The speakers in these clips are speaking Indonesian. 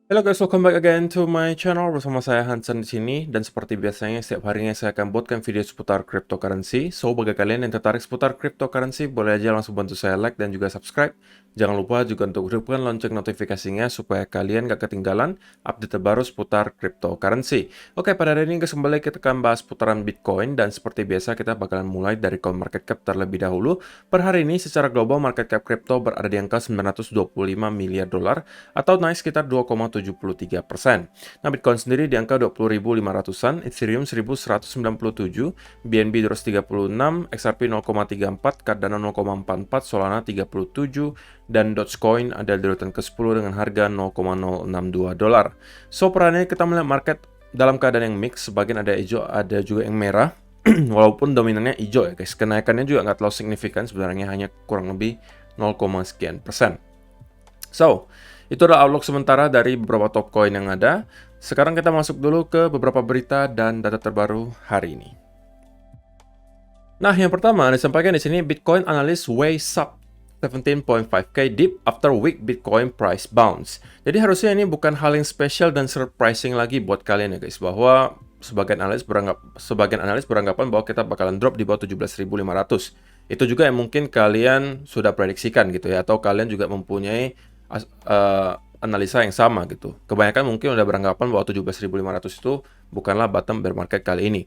Halo guys, welcome back again to my channel. Bersama saya Hansen di sini, dan seperti biasanya setiap harinya saya akan buatkan video seputar cryptocurrency. So bagi kalian yang tertarik seputar cryptocurrency, boleh aja langsung bantu saya like dan juga subscribe. Jangan lupa juga untuk hidupkan lonceng notifikasinya supaya kalian gak ketinggalan update terbaru seputar cryptocurrency. Oke, pada hari ini guys, kembali kita akan bahas putaran Bitcoin, dan seperti biasa kita bakalan mulai dari coin market cap terlebih dahulu. Per hari ini secara global market cap crypto berada di angka 925 miliar dolar atau naik sekitar 2,73%. Nah, Bitcoin sendiri di angka 20.500-an, Ethereum 1.197, BNB 236, XRP 0,34, Cardano 0,44, Solana 37, dan Dogecoin ada di urutan ke-10 dengan harga 0,062 dolar. So, perannya kita melihat market dalam keadaan yang mix, sebagian ada hijau, ada juga yang merah. Walaupun dominannya hijau ya guys, kenaikannya juga nggak terlalu signifikan sebenarnya, hanya kurang lebih 0, sekian persen. So, itu adalah outlook sementara dari beberapa top coin yang ada. Sekarang kita masuk dulu ke beberapa berita dan data terbaru hari ini. Nah, yang pertama disampaikan di sini, Bitcoin analyst way sub 17.5k dip after week Bitcoin price bounce. Jadi harusnya ini bukan hal yang spesial dan surprising lagi buat kalian ya guys, bahwa sebagian analis beranggapan bahwa kita bakalan drop di bawah 17.500. Itu juga yang mungkin kalian sudah prediksikan gitu ya, atau kalian juga mempunyai analisa yang sama gitu. Kebanyakan mungkin udah beranggapan bahwa 17.500 itu bukanlah bottom bear market kali ini.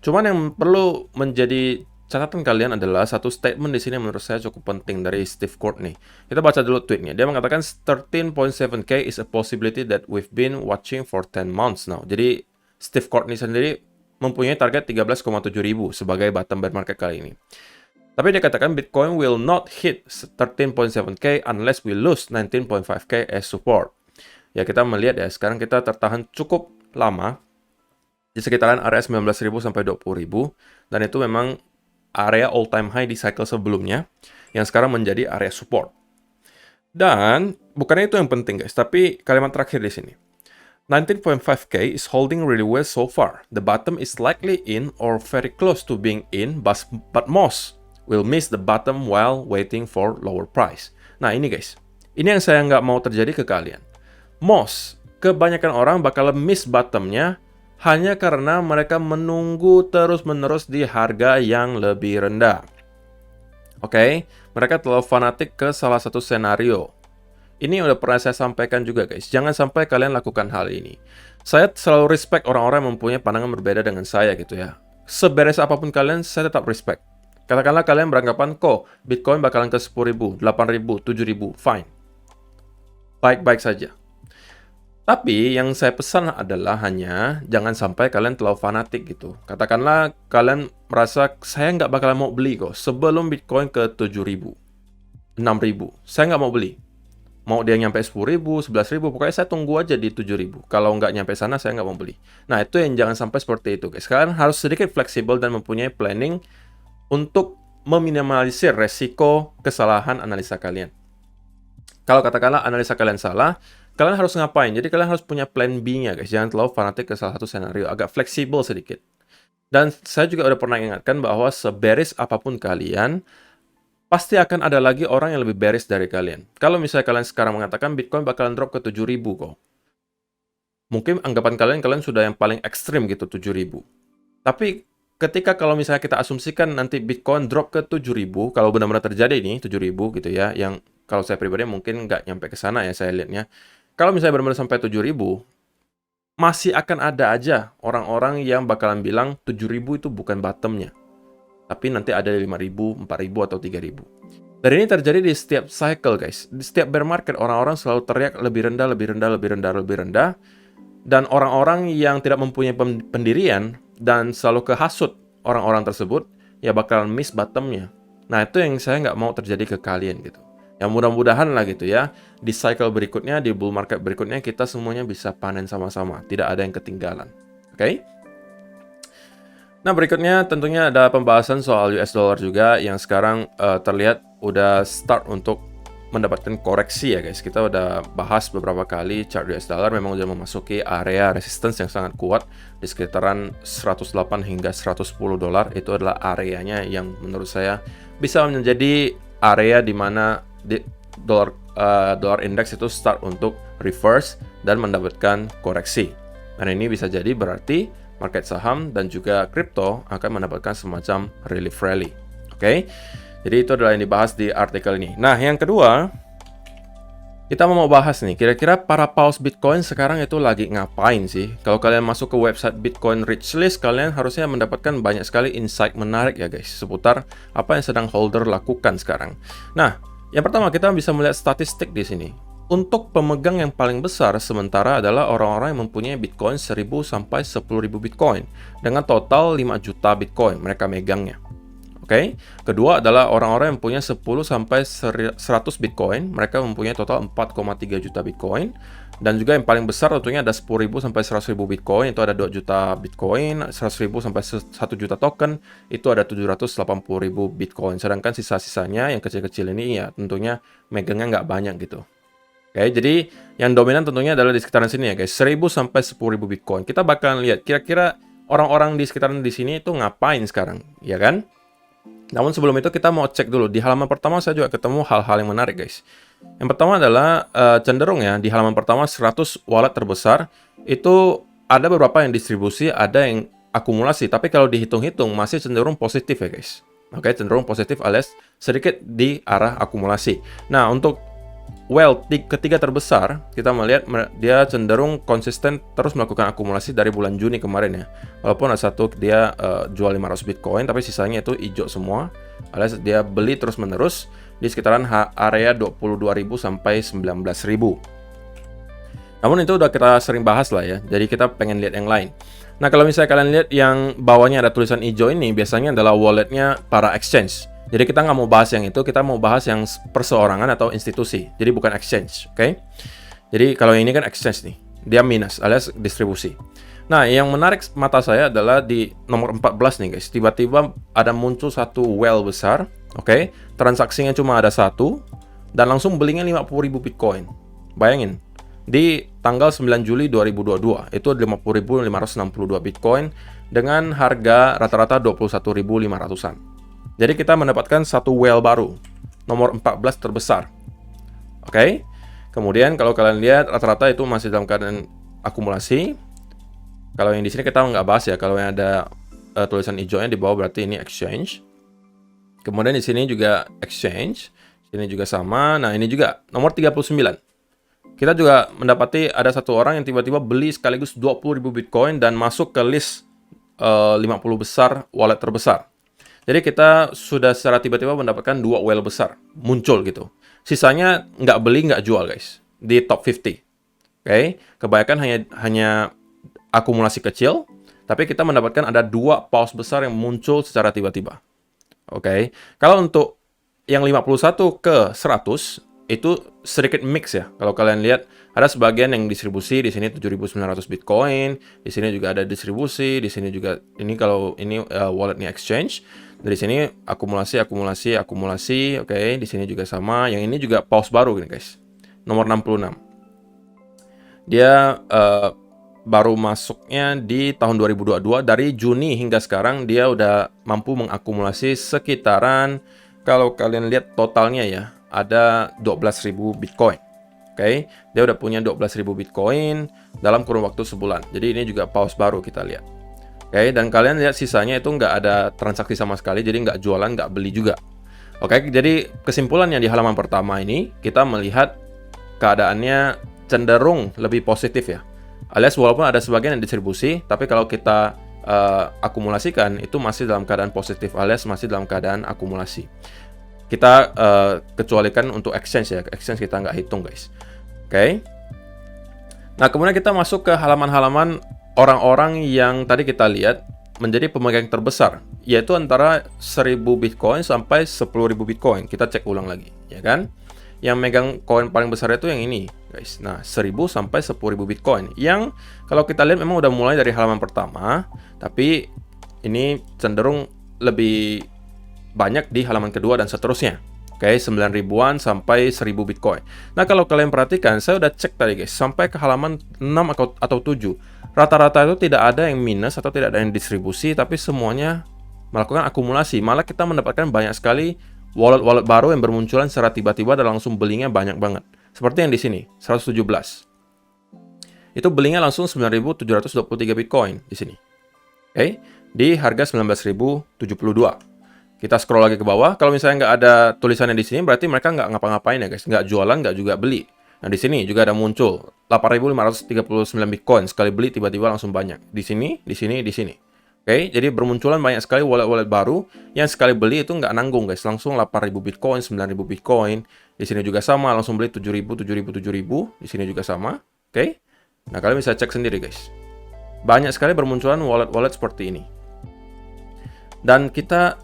Cuman yang perlu menjadi catatan kalian adalah satu statement di sini menurut saya cukup penting dari Steve Courtney. Kita baca dulu tweetnya. Dia mengatakan 13.7k is a possibility that we've been watching for 10 months now. Jadi Steve Courtney sendiri mempunyai target 13,7 ribu sebagai bottom bear market kali ini. Tapi dia katakan Bitcoin will not hit 13.7k unless we lose 19.5k as support. Ya, kita melihat ya, sekarang kita tertahan cukup lama di sekitaran area 19.000 sampai 20.000, dan itu memang area all time high di cycle sebelumnya yang sekarang menjadi area support. Dan bukannya itu yang penting guys, tapi kalimat terakhir di sini. 19.5k is holding really well so far. The bottom is likely in or very close to being in, but most will miss the bottom while waiting for lower price. Nah ini guys, ini yang saya nggak mau terjadi ke kalian. Most, kebanyakan orang bakal miss bottomnya hanya karena mereka menunggu terus-menerus di harga yang lebih rendah. Oke, mereka terlalu fanatik ke salah satu senario. Ini udah pernah saya sampaikan juga guys, jangan sampai kalian lakukan hal ini. Saya selalu respect orang-orang yang mempunyai pandangan berbeda dengan saya gitu ya. Seberes apapun kalian, saya tetap respect. Katakanlah kalian beranggapan kok Bitcoin bakalan ke 10.000, 8.000, 7.000, fine. Baik-baik saja. Tapi yang saya pesan adalah hanya jangan sampai kalian terlalu fanatik gitu. Katakanlah kalian merasa saya nggak bakalan mau beli kok sebelum Bitcoin ke 7.000, 6.000. Saya nggak mau beli. Mau dia nyampe 10.000, 11.000, pokoknya saya tunggu aja di 7.000. Kalau nggak nyampe sana, saya nggak mau beli. Nah, itu yang jangan sampai seperti itu guys. Kalian harus sedikit fleksibel dan mempunyai planning untuk meminimalisir resiko kesalahan analisa kalian. Kalau katakanlah analisa kalian salah, kalian harus ngapain? Jadi kalian harus punya plan B-nya guys. Jangan terlalu fanatik ke salah satu senario, agak fleksibel sedikit. Dan saya juga udah pernah ingatkan bahwa sebearish apapun kalian, pasti akan ada lagi orang yang lebih bearish dari kalian. Kalau misalnya kalian sekarang mengatakan Bitcoin bakalan drop ke 7.000 kok. Mungkin anggapan kalian sudah yang paling ekstrim gitu 7.000. Tapi ketika kalau misalnya kita asumsikan nanti Bitcoin drop ke 7.000, kalau benar-benar terjadi ini 7.000 gitu ya, yang kalau saya pribadi mungkin nggak nyampe ke sana ya saya lihatnya. Kalau misalnya benar-benar sampai 7.000, masih akan ada aja orang-orang yang bakalan bilang 7.000 itu bukan bottomnya. Tapi nanti ada 5.000, 4.000, atau 3.000. Dan ini terjadi di setiap cycle guys. Di setiap bear market, orang-orang selalu teriak lebih rendah, lebih rendah, lebih rendah, lebih rendah. Dan orang-orang yang tidak mempunyai pendirian dan selalu kehasut orang-orang tersebut, ya bakalan miss bottomnya. Nah, itu yang saya nggak mau terjadi ke kalian gitu. Ya mudah-mudahan lah gitu ya, di cycle berikutnya, di bull market berikutnya, kita semuanya bisa panen sama-sama. Tidak ada yang ketinggalan. Oke? Nah, berikutnya tentunya ada pembahasan soal US dollar juga, yang sekarang terlihat udah start untuk mendapatkan koreksi ya guys. Kita udah bahas beberapa kali chart US dollar memang udah memasuki area resistance yang sangat kuat di sekitaran 108 hingga 110 dolar. Itu adalah areanya yang menurut saya bisa menjadi area di mana dolar index itu start untuk reverse dan mendapatkan koreksi. Dan ini bisa jadi berarti market saham dan juga kripto akan mendapatkan semacam relief rally. Oke, jadi itu adalah yang dibahas di artikel ini. Nah, yang kedua, kita mau bahas nih, kira-kira para paus Bitcoin sekarang itu lagi ngapain sih? Kalau kalian masuk ke website Bitcoin Rich List, kalian harusnya mendapatkan banyak sekali insight menarik ya guys, seputar apa yang sedang holder lakukan sekarang. Nah, yang pertama kita bisa melihat statistik di sini. Untuk pemegang yang paling besar sementara adalah orang-orang yang mempunyai Bitcoin 1000 sampai 10.000 Bitcoin dengan total 5 juta Bitcoin mereka megangnya. Oke. Kedua adalah orang-orang yang punya 10 sampai 100 Bitcoin, mereka mempunyai total 4,3 juta Bitcoin. Dan juga yang paling besar tentunya ada 10.000 sampai 100.000 Bitcoin, itu ada 2 juta Bitcoin, 100.000 sampai 1 juta token, itu ada 780.000 Bitcoin. Sedangkan sisa-sisanya yang kecil-kecil ini ya tentunya megangnya nggak banyak gitu. Oke, jadi yang dominan tentunya adalah di sekitaran sini ya guys, 1000 sampai 10.000 Bitcoin. Kita bakalan lihat kira-kira orang-orang di sekitaran di sini itu ngapain sekarang, ya kan? Namun sebelum itu kita mau cek dulu. Di halaman pertama saya juga ketemu hal-hal yang menarik guys. Yang pertama adalah cenderung ya, di halaman pertama 100 wallet terbesar, itu ada beberapa yang distribusi, ada yang akumulasi. Tapi kalau dihitung-hitung masih cenderung positif ya guys. Oke, cenderung positif alias sedikit di arah akumulasi. Nah, untuk ketiga terbesar, kita melihat dia cenderung konsisten terus melakukan akumulasi dari bulan Juni kemarin ya. Walaupun ada satu dia jual 500 Bitcoin, tapi sisanya itu hijau semua. Alias dia beli terus-menerus di sekitaran area 22.000 sampai 19.000. Namun itu udah kita sering bahas lah ya, jadi kita pengen lihat yang lain. Nah, kalau misalnya kalian lihat yang bawahnya ada tulisan hijau ini, biasanya adalah walletnya para exchange. Jadi kita nggak mau bahas yang itu, kita mau bahas yang perseorangan atau institusi. Jadi bukan exchange, oke? Jadi kalau ini kan exchange nih, dia minus alias distribusi. Nah, yang menarik mata saya adalah di nomor 14 nih guys. Tiba-tiba ada muncul satu whale besar, oke? Transaksinya cuma ada satu, dan langsung belinya 50.000 Bitcoin. Bayangin, di tanggal 9 Juli 2022, itu 50.562 Bitcoin dengan harga rata-rata 21.500-an. Jadi kita mendapatkan satu whale baru, nomor 14 terbesar. Oke. Kemudian kalau kalian lihat rata-rata itu masih dalam keadaan akumulasi. Kalau yang di sini kita nggak bahas ya, kalau yang ada tulisan hijaunya di bawah berarti ini exchange. Kemudian di sini juga exchange, sini juga sama. Nah, ini juga nomor 39. Kita juga mendapati ada satu orang yang tiba-tiba beli sekaligus 20.000 Bitcoin dan masuk ke list 50 besar wallet terbesar. Jadi kita sudah secara tiba-tiba mendapatkan dua whale besar muncul gitu. Sisanya nggak beli, nggak jual guys di top 50. Oke, kebanyakan hanya akumulasi kecil, tapi kita mendapatkan ada dua paus besar yang muncul secara tiba-tiba. Oke, kalau untuk yang 51 ke 100 itu sedikit mix ya. Kalau kalian lihat ada sebagian yang distribusi, di sini 7.900 Bitcoin, di sini juga ada distribusi, di sini juga ini kalau ini walletnya exchange. Dari sini akumulasi, oke. Di sini juga sama. Yang ini juga paus baru gini guys. Nomor 66. Dia baru masuknya di tahun 2022. Dari Juni hingga sekarang dia udah mampu mengakumulasi sekitaran, kalau kalian lihat totalnya ya, ada 12.000 Bitcoin. Oke, dia udah punya 12.000 Bitcoin dalam kurun waktu sebulan. Jadi ini juga paus baru kita lihat. Oke, dan kalian lihat sisanya itu nggak ada transaksi sama sekali, jadi nggak jualan, nggak beli juga. Oke, jadi kesimpulannya di halaman pertama ini, kita melihat keadaannya cenderung lebih positif ya. Alias walaupun ada sebagian yang distribusi, tapi kalau kita akumulasikan, itu masih dalam keadaan positif, alias masih dalam keadaan akumulasi. Kita kecualikan untuk exchange ya, exchange kita nggak hitung guys. Oke. Nah, kemudian kita masuk ke halaman-halaman orang-orang yang tadi kita lihat menjadi pemegang terbesar, yaitu antara 1.000 Bitcoin sampai 10.000 Bitcoin. Kita cek ulang lagi, ya kan? Yang megang koin paling besar itu yang ini, guys. Nah, 1.000 sampai 10.000 Bitcoin. Yang kalau kita lihat memang udah mulai dari halaman pertama, tapi ini cenderung lebih banyak di halaman kedua dan seterusnya. Oke, 9.000-an sampai 1.000 Bitcoin. Nah, kalau kalian perhatikan, saya udah cek tadi guys, sampai ke halaman 6 atau 7. Rata-rata itu tidak ada yang minus atau tidak ada yang distribusi, tapi semuanya melakukan akumulasi. Malah kita mendapatkan banyak sekali wallet-wallet baru yang bermunculan secara tiba-tiba dan langsung belinya banyak banget. Seperti yang di sini, 117. itu belinya langsung 9.723 Bitcoin di sini. Oke, di harga 19.072. Kita scroll lagi ke bawah. Kalau misalnya nggak ada tulisannya di sini, berarti mereka nggak ngapa-ngapain ya guys. Nggak jualan, nggak juga beli. Nah, di sini juga ada muncul 8.539 Bitcoin. Sekali beli tiba-tiba langsung banyak. Di sini, di sini, di sini. Oke, jadi bermunculan banyak sekali wallet-wallet baru yang sekali beli itu nggak nanggung guys. Langsung 8.000 Bitcoin, 9.000 Bitcoin. Di sini juga sama, langsung beli 7.000, 7.000, 7.000. Di sini juga sama. Oke. Nah, kalian bisa cek sendiri guys. Banyak sekali bermunculan wallet-wallet seperti ini. Dan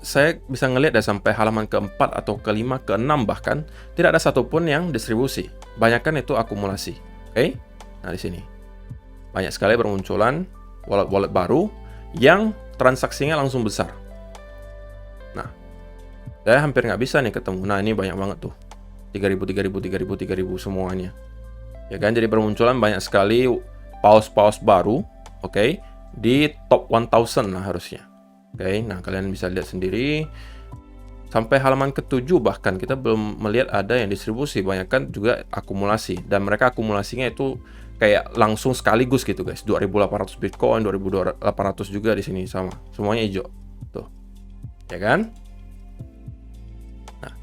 saya bisa ngelihat ya sampai halaman ke-4 atau ke-5, ke-6 bahkan, tidak ada satupun yang distribusi. Banyakan itu akumulasi. Oke? Nah, di sini. Banyak sekali bermunculan wallet-wallet baru yang transaksinya langsung besar. Nah, saya hampir nggak bisa nih ketemu. Nah, ini banyak banget tuh. 3.000, 3.000, 3.000, 3.000 semuanya. Ya kan? Jadi bermunculan banyak sekali paus-paus baru, oke? Di top 1000 lah harusnya. Oke, nah kalian bisa lihat sendiri sampai halaman ke-7 bahkan kita belum melihat ada yang distribusi, banyak kan juga akumulasi dan mereka akumulasinya itu kayak langsung sekaligus gitu guys. 2.800 Bitcoin, 2.800 juga di sini sama. Semuanya hijau. Tuh. Ya kan? Nah.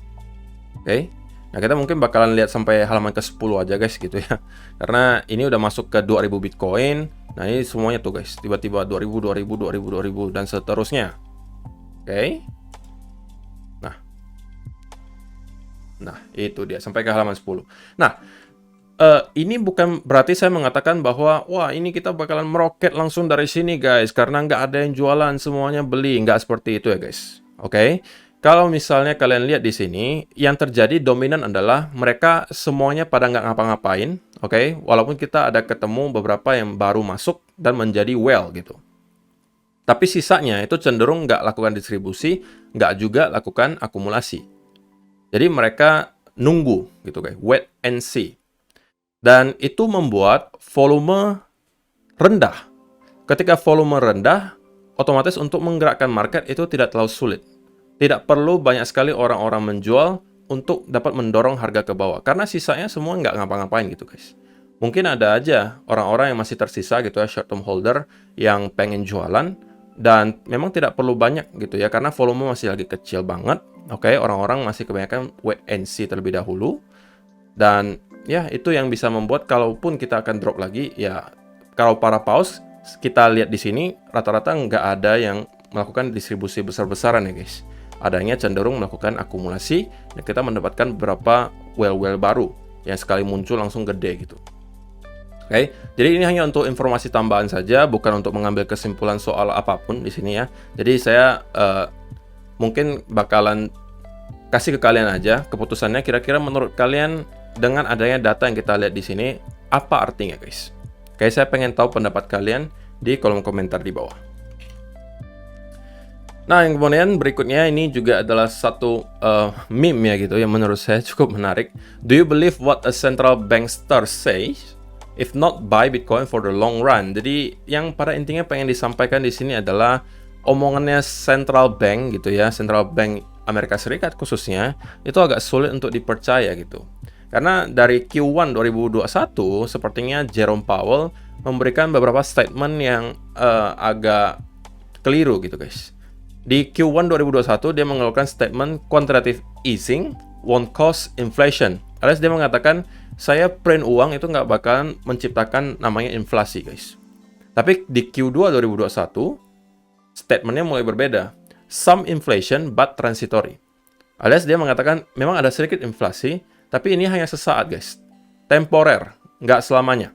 Oke. Nah, kita mungkin bakalan lihat sampai halaman ke-10 aja guys gitu ya. Karena ini udah masuk ke 2.000 Bitcoin. Nah, ini semuanya tuh guys. Tiba-tiba 2.000, 2.000, 2.000, 2.000 dan seterusnya. Oke. Nah, itu dia sampai ke halaman 10. Nah, ini bukan berarti saya mengatakan bahwa wah, ini kita bakalan meroket langsung dari sini guys karena nggak ada yang jualan, semuanya beli. Nggak seperti itu ya guys. Oke. Kalau misalnya kalian lihat di sini, yang terjadi dominan adalah mereka semuanya pada nggak ngapa-ngapain, oke? Walaupun kita ada ketemu beberapa yang baru masuk dan menjadi well gitu. Tapi sisanya itu cenderung nggak lakukan distribusi, nggak juga lakukan akumulasi. Jadi mereka nunggu gitu guys, wait and see. Dan itu membuat volume rendah. Ketika volume rendah, otomatis untuk menggerakkan market itu tidak terlalu sulit. Tidak perlu banyak sekali orang-orang menjual untuk dapat mendorong harga ke bawah. Karena sisanya semua nggak ngapa-ngapain gitu guys. Mungkin ada aja orang-orang yang masih tersisa gitu ya, short term holder yang pengen jualan. Dan memang tidak perlu banyak gitu ya, karena volume masih lagi kecil banget. Oke, orang-orang masih kebanyakan wait and see terlebih dahulu. Dan ya, itu yang bisa membuat kalaupun kita akan drop lagi, ya kalau para paus, kita lihat di sini, rata-rata nggak ada yang melakukan distribusi besar-besaran ya guys. Adanya cenderung melakukan akumulasi dan kita mendapatkan beberapa well-well baru yang sekali muncul langsung gede gitu. Oke, jadi ini hanya untuk informasi tambahan saja, bukan untuk mengambil kesimpulan soal apapun di sini ya. Jadi saya mungkin bakalan kasih ke kalian aja keputusannya. Kira-kira menurut kalian dengan adanya data yang kita lihat di sini apa artinya guys? Oke, saya pengen tahu pendapat kalian di kolom komentar di bawah. Nah, yang kemudian berikutnya ini juga adalah satu meme ya gitu yang menurut saya cukup menarik. Do you believe what a central bankster says? If not, buy Bitcoin for the long run. Jadi yang pada intinya pengen disampaikan di sini adalah omongannya central bank gitu ya, central bank Amerika Serikat khususnya itu agak sulit untuk dipercaya gitu. Karena dari Q1 2021 sepertinya Jerome Powell memberikan beberapa statement yang agak keliru gitu guys. Di Q1 2021, dia mengeluarkan statement quantitative easing won't cause inflation. Alias dia mengatakan, saya print uang itu nggak bakalan menciptakan namanya inflasi, guys. Tapi di Q2 2021, statementnya mulai berbeda. Some inflation but transitory. Alias dia mengatakan, memang ada sedikit inflasi, tapi ini hanya sesaat, guys. Temporer, nggak selamanya.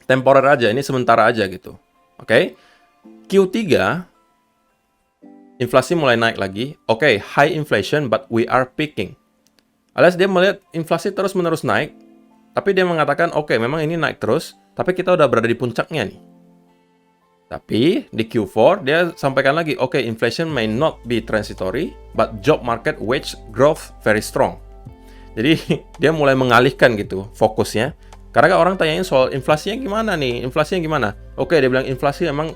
Temporer aja, ini sementara aja gitu. Oke? Q3, inflasi mulai naik lagi. Oke, high inflation, but we are peaking. Alias dia melihat inflasi terus-menerus naik, tapi dia mengatakan, oke, memang ini naik terus, tapi kita udah berada di puncaknya nih. Tapi di Q4, dia sampaikan lagi, oke, inflation may not be transitory, but job market wage growth very strong. Jadi, dia mulai mengalihkan gitu fokusnya. Karena kan orang tanyain soal inflasinya gimana nih, inflasinya gimana? Oke, dia bilang inflasi memang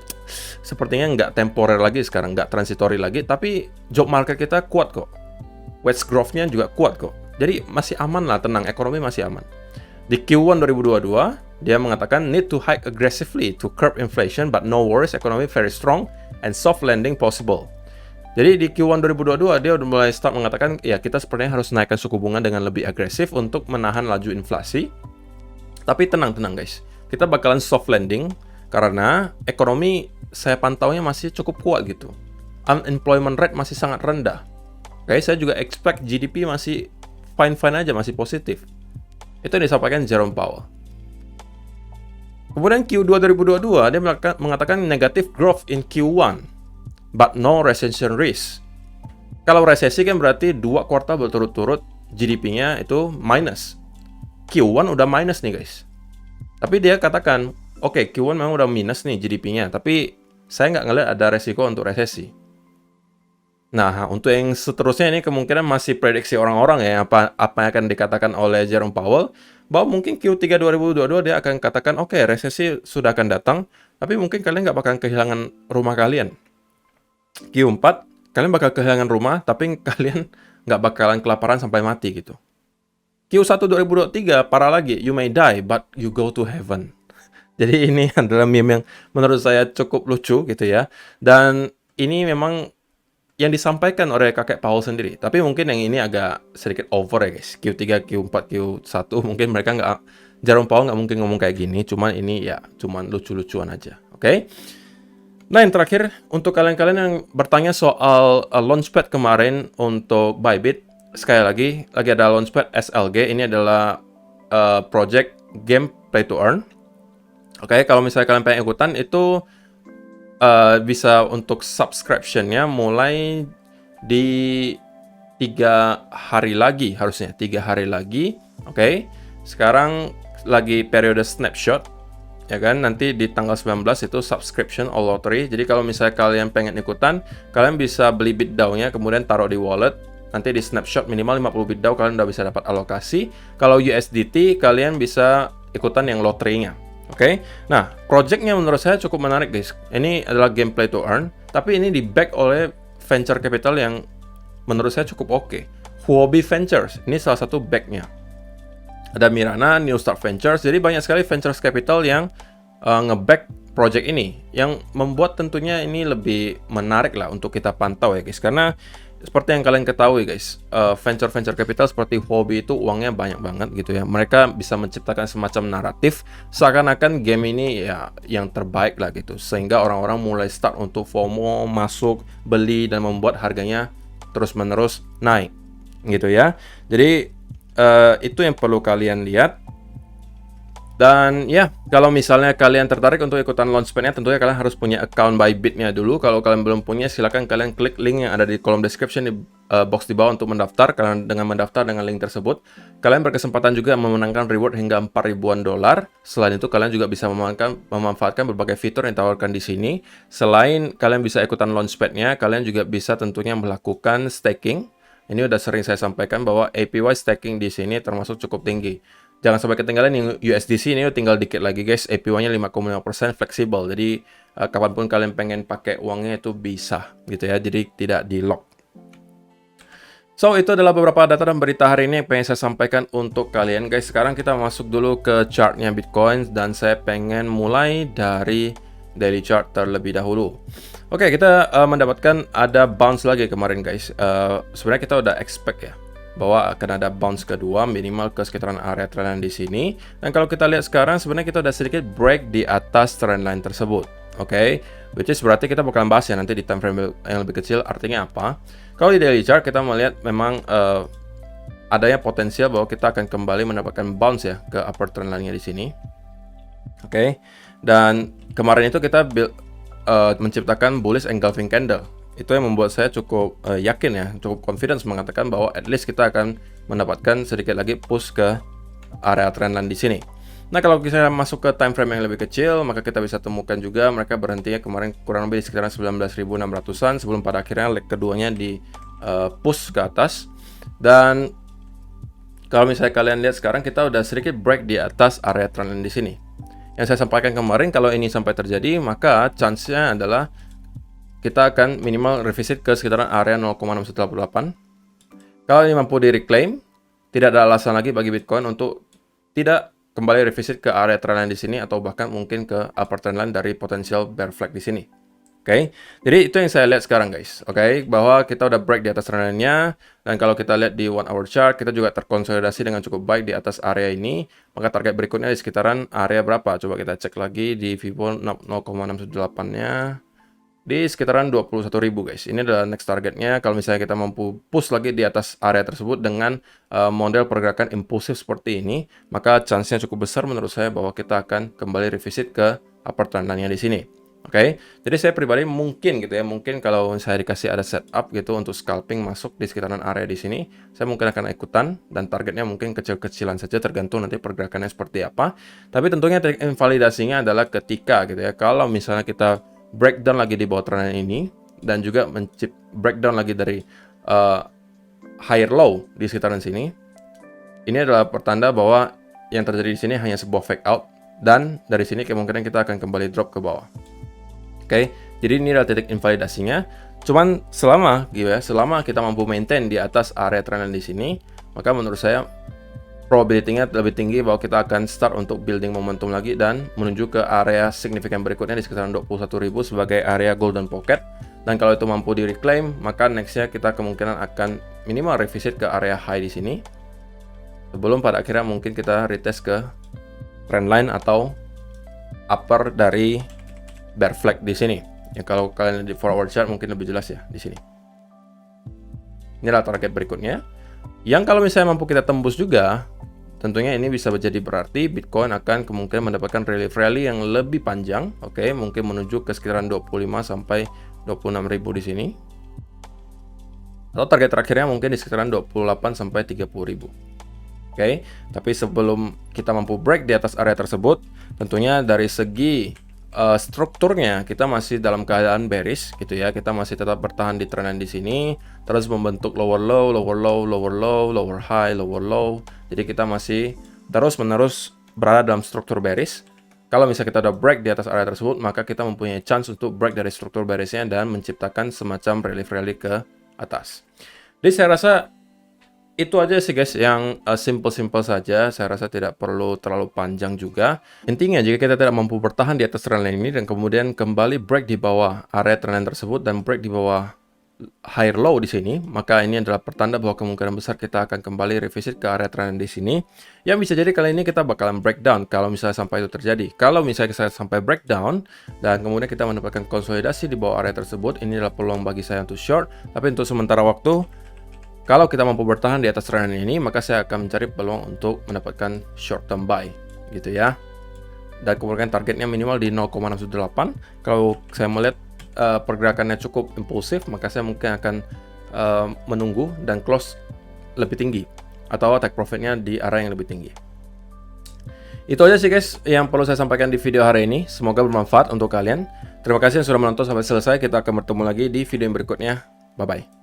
sepertinya nggak temporer lagi sekarang, nggak transitory lagi, tapi job market kita kuat kok. Wage growth-nya juga kuat kok. Jadi masih aman lah, tenang, ekonomi masih aman. Di Q1 2022, dia mengatakan need to hike aggressively to curb inflation, but no worries, economy very strong and soft landing possible. Jadi di Q1 2022 dia udah mulai start mengatakan ya kita sepertinya harus naikkan suku bunga dengan lebih agresif untuk menahan laju inflasi. Tapi tenang guys, kita bakalan soft landing karena ekonomi saya pantaunya masih cukup kuat gitu. Unemployment rate masih sangat rendah. Oke, saya juga expect GDP masih fine-fine aja, masih positif. Itu yang disampaikan Jerome Powell. Kemudian Q2 2022 dia mengatakan negative growth in Q1 but no recession risk. Kalau resesi kan berarti 2 kuartal berturut-turut GDP-nya itu minus. Q1 udah minus nih guys. Tapi dia katakan, oke, Q1 memang udah minus nih GDP-nya, tapi saya nggak ngeliat ada resiko untuk resesi. Nah, untuk yang seterusnya ini kemungkinan masih prediksi orang-orang ya, apa yang akan dikatakan oleh Jerome Powell, bahwa mungkin Q3 2022 dia akan katakan, oke, resesi sudah akan datang, tapi mungkin kalian nggak bakal kehilangan rumah kalian. Q4, kalian bakal kehilangan rumah, tapi kalian nggak bakalan kelaparan sampai mati gitu. Q1 2023, parah lagi, you may die, but you go to heaven. Jadi ini adalah meme yang menurut saya cukup lucu gitu ya. Dan ini memang yang disampaikan oleh kakek Powell sendiri. Tapi mungkin yang ini agak sedikit over ya guys. Q3, Q4, Q1 mungkin mereka nggak, Jerome Powell nggak mungkin ngomong kayak gini. Cuman ini ya cuman lucu-lucuan aja. Oke? Nah yang terakhir, untuk kalian-kalian yang bertanya soal launchpad kemarin untuk Bybit, sekali lagi ada launchpad SLG. Ini adalah project game play to earn. Oke, kalau misalnya kalian pengen ikutan itu bisa untuk subscription-nya mulai di 3 hari lagi harusnya. 3 hari lagi. Oke. Sekarang lagi periode snapshot. Ya kan, nanti di tanggal 19 itu subscription all lottery. Jadi kalau misalnya kalian pengen ikutan, kalian bisa beli BitDAO-nya kemudian taruh di wallet. Nanti di snapshot minimal 50 BitDAO kalian udah bisa dapat alokasi. Kalau USDT kalian bisa ikutan yang loterinya. Oke, nah projectnya menurut saya cukup menarik guys. Ini adalah game play to earn, tapi ini di back oleh venture capital yang menurut saya cukup oke. Huobi Ventures, ini salah satu backnya. Ada Mirana, New Start Ventures, jadi banyak sekali venture capital yang nge-back project ini, yang membuat tentunya ini lebih menarik lah untuk kita pantau ya guys. Karena seperti yang kalian ketahui guys, venture capital seperti Huobi itu uangnya banyak banget gitu ya. Mereka bisa menciptakan semacam naratif seakan-akan game ini ya yang terbaik lah gitu. Sehingga orang-orang mulai start untuk FOMO, masuk, beli dan membuat harganya terus-menerus naik gitu ya. Jadi itu yang perlu kalian lihat. Dan ya, kalau misalnya kalian tertarik untuk ikutan launchpad-nya, tentunya kalian harus punya account Bybit-nya dulu. Kalau kalian belum punya, silakan kalian klik link yang ada di kolom description di box di bawah untuk mendaftar. Kalian dengan mendaftar dengan link tersebut, kalian berkesempatan juga memenangkan reward hingga $4.000-an. Selain itu, kalian juga bisa memanfaatkan berbagai fitur yang ditawarkan di sini. Selain kalian bisa ikutan launchpad-nya, kalian juga bisa tentunya melakukan staking. Ini udah sering saya sampaikan bahwa APY staking di sini termasuk cukup tinggi. Jangan sampai ketinggalan yang USDC ini tinggal dikit lagi guys, APY-nya 5,5% fleksibel. Jadi kapanpun kalian pengen pakai uangnya itu bisa gitu ya, jadi tidak di lock. So itu adalah beberapa data dan berita hari ini yang pengen saya sampaikan untuk kalian guys. Sekarang kita masuk dulu ke chartnya Bitcoin dan saya pengen mulai dari daily chart terlebih dahulu. Oke, kita mendapatkan ada bounce lagi kemarin guys. Sebenarnya kita udah expect ya bahwa akan ada bounce kedua minimal ke sekitaran area trendline di sini. Dan kalau kita lihat sekarang sebenarnya kita udah sedikit break di atas trendline tersebut. Oke, which is berarti kita bakalan bahas ya nanti di time frame yang lebih kecil artinya apa. Kalau di daily chart kita melihat memang adanya potensial bahwa kita akan kembali mendapatkan bounce ya ke upper trendline-nya di sini. Oke. Dan kemarin itu kita menciptakan bullish engulfing candle. Itu yang membuat saya cukup yakin ya, cukup confidence mengatakan bahwa at least kita akan mendapatkan sedikit lagi push ke area trendline di sini. Nah, kalau kita masuk ke time frame yang lebih kecil, maka kita bisa temukan juga mereka berhentinya kemarin kurang lebih di sekitaran 19.600-an sebelum pada akhirnya leg keduanya di push ke atas. Dan kalau misalnya kalian lihat sekarang kita udah sedikit break di atas area trendline di sini. Yang saya sampaikan kemarin, kalau ini sampai terjadi, maka chance-nya adalah kita akan minimal revisit ke sekitaran area 0,6188. Kalau ini mampu di reclaim, tidak ada alasan lagi bagi Bitcoin untuk tidak kembali revisit ke area trendline di sini atau bahkan mungkin ke upper trendline dari potensial bear flag di sini. Oke, jadi itu yang saya lihat sekarang guys. Oke, bahwa kita udah break di atas trendline-nya, dan kalau kita lihat di 1 hour chart, kita juga terkonsolidasi dengan cukup baik di atas area ini. Maka target berikutnya di sekitaran area berapa? Coba kita cek lagi di Vivo 0,618-nya. Di sekitaran 21.000 guys. Ini adalah next targetnya. Kalau misalnya kita mampu push lagi di atas area tersebut dengan model pergerakan impulsif seperti ini, maka chance-nya cukup besar menurut saya bahwa kita akan kembali revisit ke upper trendline-nya di sini. Oke, jadi saya pribadi mungkin gitu ya, mungkin kalau saya dikasih ada setup gitu untuk scalping masuk di sekitaran area di sini, saya mungkin akan ikutan dan targetnya mungkin kecil-kecilan saja tergantung nanti pergerakannya seperti apa. Tapi tentunya teknik invalidasinya adalah ketika gitu ya, kalau misalnya kita breakdown lagi di bawah trendline ini dan juga breakdown lagi dari higher low di sekitaran sini, ini adalah pertanda bahwa yang terjadi di sini hanya sebuah fake out dan dari sini kemungkinan kita akan kembali drop ke bawah. Oke, jadi ini adalah titik invalidasinya. Cuman selama gitu ya, selama kita mampu maintain di atas area trendline di sini, maka menurut saya probability-nya lebih tinggi bahwa kita akan start untuk building momentum lagi dan menuju ke area signifikan berikutnya di sekitaran 21.000 sebagai area golden pocket. Dan kalau itu mampu di reclaim, maka next-nya kita kemungkinan akan minimal revisit ke area high di sini. Sebelum pada akhirnya mungkin kita retest ke trendline atau upper dari bear flag di sini. Ya kalau kalian di forward chart mungkin lebih jelas ya di sini. Inilah target berikutnya. Yang kalau misalnya mampu kita tembus juga, tentunya ini bisa menjadi berarti Bitcoin akan kemungkinan mendapatkan rally yang lebih panjang. Oke, mungkin menuju ke sekitaran 25 sampai 26.000 di sini. Atau target terakhirnya mungkin di sekitaran 28 sampai 30.000. Oke, tapi sebelum kita mampu break di atas area tersebut, tentunya dari segi strukturnya kita masih dalam keadaan bearish gitu ya. Kita masih tetap bertahan di trendline di sini, terus membentuk lower low, lower low, lower low, lower high, lower low. Jadi kita masih terus-menerus berada dalam struktur bearish. Kalau misalnya kita udah break di atas area tersebut, maka kita mempunyai chance untuk break dari struktur bearishnya dan menciptakan semacam rally ke atas. Jadi saya rasa itu aja sih guys, yang simple-simple saja. Saya rasa tidak perlu terlalu panjang juga. Intinya jika kita tidak mampu bertahan di atas trendline ini dan kemudian kembali break di bawah area trendline tersebut dan break di bawah higher low di sini, maka ini adalah pertanda bahwa kemungkinan besar kita akan kembali revisit ke area trendline di sini. Yang bisa jadi kali ini kita bakalan breakdown kalau misalnya sampai itu terjadi. Kalau misalnya saya sampai breakdown dan kemudian kita mendapatkan konsolidasi di bawah area tersebut, ini adalah peluang bagi saya untuk short. Tapi untuk sementara waktu, kalau kita mampu bertahan di atas trendline ini, maka saya akan mencari peluang untuk mendapatkan short term buy gitu ya. Dan kemudian targetnya minimal di 0,618. Kalau saya melihat pergerakannya cukup impulsif, maka saya mungkin akan menunggu dan close lebih tinggi atau take profitnya di area yang lebih tinggi. Itu aja sih guys yang perlu saya sampaikan di video hari ini. Semoga bermanfaat untuk kalian. Terima kasih yang sudah menonton sampai selesai. Kita akan bertemu lagi di video yang berikutnya. Bye bye.